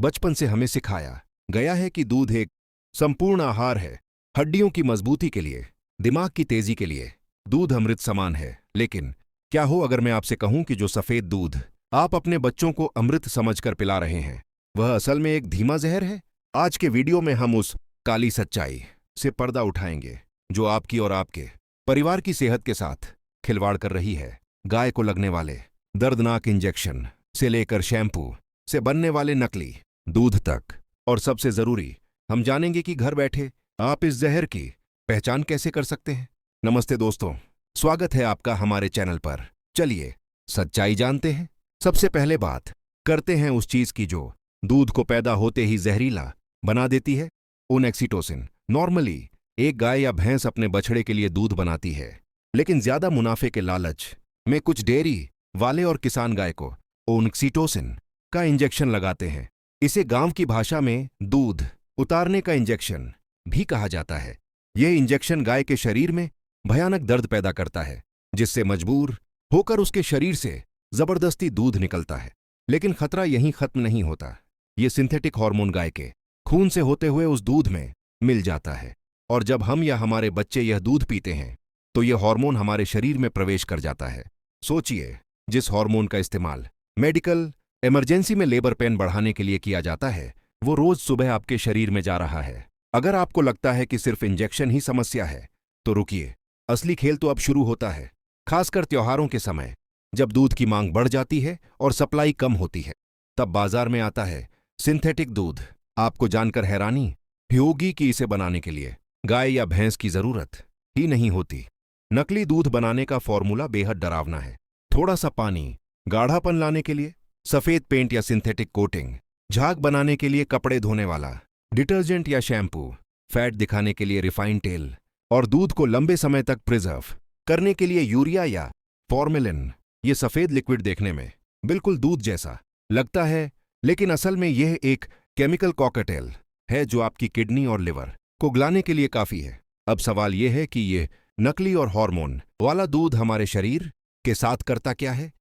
बचपन से हमें सिखाया गया है कि दूध एक संपूर्ण आहार है, हड्डियों की मजबूती के लिए, दिमाग की तेजी के लिए। दूध अमृत समान है। लेकिन क्या हो अगर मैं आपसे कहूं कि जो सफेद दूध आप अपने बच्चों को अमृत समझकर पिला रहे हैं, वह असल में एक धीमा जहर है? आज के वीडियो में हम उस काली सच्चाई से पर्दा उठाएंगे जो आपकी और आपके परिवार की सेहत के साथ खिलवाड़ कर रही है। गाय को लगने वाले दर्दनाक इंजेक्शन से लेकर शैम्पू से बनने वाले नकली दूध तक, और सबसे जरूरी, हम जानेंगे कि घर बैठे आप इस जहर की पहचान कैसे कर सकते हैं। नमस्ते दोस्तों, स्वागत है आपका हमारे चैनल पर। चलिए सच्चाई जानते हैं। सबसे पहले बात करते हैं उस चीज की जो दूध को पैदा होते ही जहरीला बना देती है, ओनैक्सीटोसिन। नॉर्मली एक गाय या भैंस अपने बछड़े के लिए दूध बनाती है, लेकिन ज्यादा मुनाफे के लालच में कुछ डेयरी वाले और किसान गाय को ओनैक्सीटोसिन का इंजेक्शन लगाते हैं। इसे गांव की भाषा में दूध उतारने का इंजेक्शन भी कहा जाता है। यह इंजेक्शन गाय के शरीर में भयानक दर्द पैदा करता है, जिससे मजबूर होकर उसके शरीर से जबरदस्ती दूध निकलता है। लेकिन खतरा यहीं खत्म नहीं होता। ये सिंथेटिक हार्मोन गाय के खून से होते हुए उस दूध में मिल जाता है, और जब हम या हमारे बच्चे यह दूध पीते हैं तो यह हार्मोन हमारे शरीर में प्रवेश कर जाता है। सोचिए, जिस हार्मोन का इस्तेमाल मेडिकल इमरजेंसी में लेबर पेन बढ़ाने के लिए किया जाता है, वो रोज सुबह आपके शरीर में जा रहा है। अगर आपको लगता है कि सिर्फ इंजेक्शन ही समस्या है, तो रुकिए, असली खेल तो अब शुरू होता है। खासकर त्योहारों के समय, जब दूध की मांग बढ़ जाती है और सप्लाई कम होती है, तब बाजार में आता है सिंथेटिक दूध। आपको जानकर हैरानी होगी कि इसे बनाने के लिए गाय या भैंस की जरूरत ही नहीं होती। नकली दूध बनाने का फॉर्मूला बेहद डरावना है। थोड़ा सा पानी गाढ़ापन लाने के लिए सफेद पेंट या सिंथेटिक कोटिंग, झाग बनाने के लिए कपड़े धोने वाला डिटर्जेंट या शैम्पू, फैट दिखाने के लिए रिफाइंड तेल, और दूध को लंबे समय तक प्रिजर्व करने के लिए यूरिया या फॉर्मेलिन। ये सफेद लिक्विड देखने में बिल्कुल दूध जैसा लगता है, लेकिन असल में यह एक केमिकल कॉकटेल है जो आपकी किडनी और लिवर को गलाने के लिए काफी है। अब सवाल यह है कि यह नकली और हार्मोन वाला दूध हमारे शरीर के साथ करता क्या है।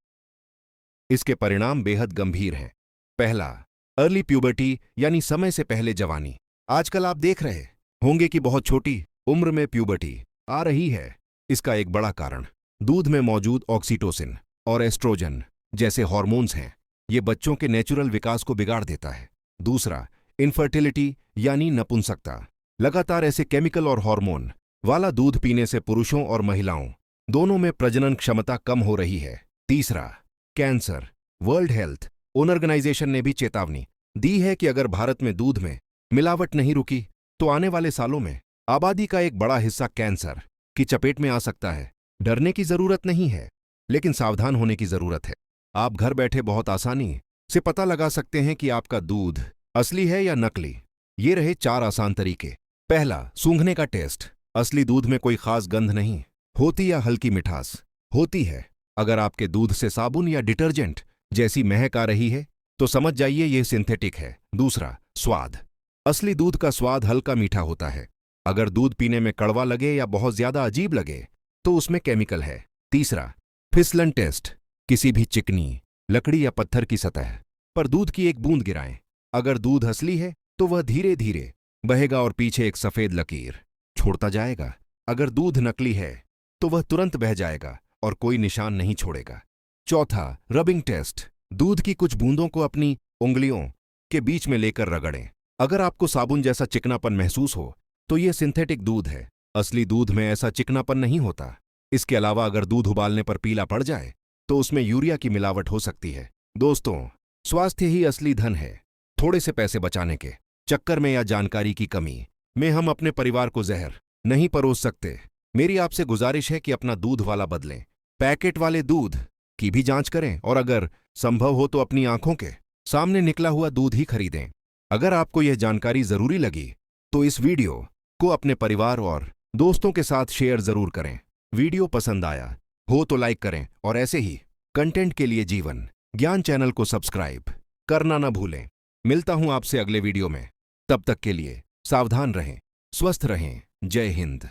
इसके परिणाम बेहद गंभीर हैं। पहला, अर्ली प्यूबर्टी यानी समय से पहले जवानी। आजकल आप देख रहे होंगे कि बहुत छोटी उम्र में प्यूबर्टी आ रही है। इसका एक बड़ा कारण दूध में मौजूद ऑक्सीटोसिन और एस्ट्रोजन जैसे हार्मोन्स हैं। ये बच्चों के नेचुरल विकास को बिगाड़ देता है। दूसरा, इनफर्टिलिटी यानी नपुंसकता। लगातार ऐसे केमिकल और हार्मोन वाला दूध पीने से पुरुषों और महिलाओं दोनों में प्रजनन क्षमता कम हो रही है। तीसरा, कैंसर। वर्ल्ड हेल्थ ऑर्गेनाइजेशन ने भी चेतावनी दी है कि अगर भारत में दूध में मिलावट नहीं रुकी, तो आने वाले सालों में आबादी का एक बड़ा हिस्सा कैंसर की चपेट में आ सकता है। डरने की जरूरत नहीं है, लेकिन सावधान होने की जरूरत है। आप घर बैठे बहुत आसानी से पता लगा सकते हैं कि आपका दूध असली है या नकली। ये रहे 4 आसान तरीके। पहला, सूंघने का टेस्ट। असली दूध में कोई खास गंध नहीं होती या हल्की मिठास होती है। अगर आपके दूध से साबुन या डिटर्जेंट जैसी महक आ रही है, तो समझ जाइए यह सिंथेटिक है। दूसरा, स्वाद। असली दूध का स्वाद हल्का मीठा होता है। अगर दूध पीने में कड़वा लगे या बहुत ज्यादा अजीब लगे, तो उसमें केमिकल है। तीसरा, फिसलन टेस्ट। किसी भी चिकनी लकड़ी या पत्थर की सतह पर दूध की एक बूंद गिराएं। अगर दूध असली है, तो वह धीरे धीरे बहेगा और पीछे एक सफेद लकीर छोड़ता जाएगा। अगर दूध नकली है, तो वह तुरंत बह जाएगा और कोई निशान नहीं छोड़ेगा। चौथा, रबिंग टेस्ट। दूध की कुछ बूंदों को अपनी उंगलियों के बीच में लेकर रगड़ें। अगर आपको साबुन जैसा चिकनापन महसूस हो, तो यह सिंथेटिक दूध है। असली दूध में ऐसा चिकनापन नहीं होता। इसके अलावा अगर दूध उबालने पर पीला पड़ जाए, तो उसमें यूरिया की मिलावट हो सकती है। दोस्तों, स्वास्थ्य ही असली धन है। थोड़े से पैसे बचाने के चक्कर में या जानकारी की कमी में हम अपने परिवार को जहर नहीं परोस सकते। मेरी आपसे गुजारिश है कि अपना दूध वाला बदलें। पैकेट वाले दूध की भी जांच करें, और अगर संभव हो तो अपनी आंखों के सामने निकला हुआ दूध ही खरीदें। अगर आपको यह जानकारी जरूरी लगी, तो इस वीडियो को अपने परिवार और दोस्तों के साथ शेयर जरूर करें। वीडियो पसंद आया हो तो लाइक करें, और ऐसे ही कंटेंट के लिए जीवन ज्ञान चैनल को सब्सक्राइब करना न भूलें। मिलता हूं आपसे अगले वीडियो में। तब तक के लिए सावधान रहें, स्वस्थ रहें। जय हिंद।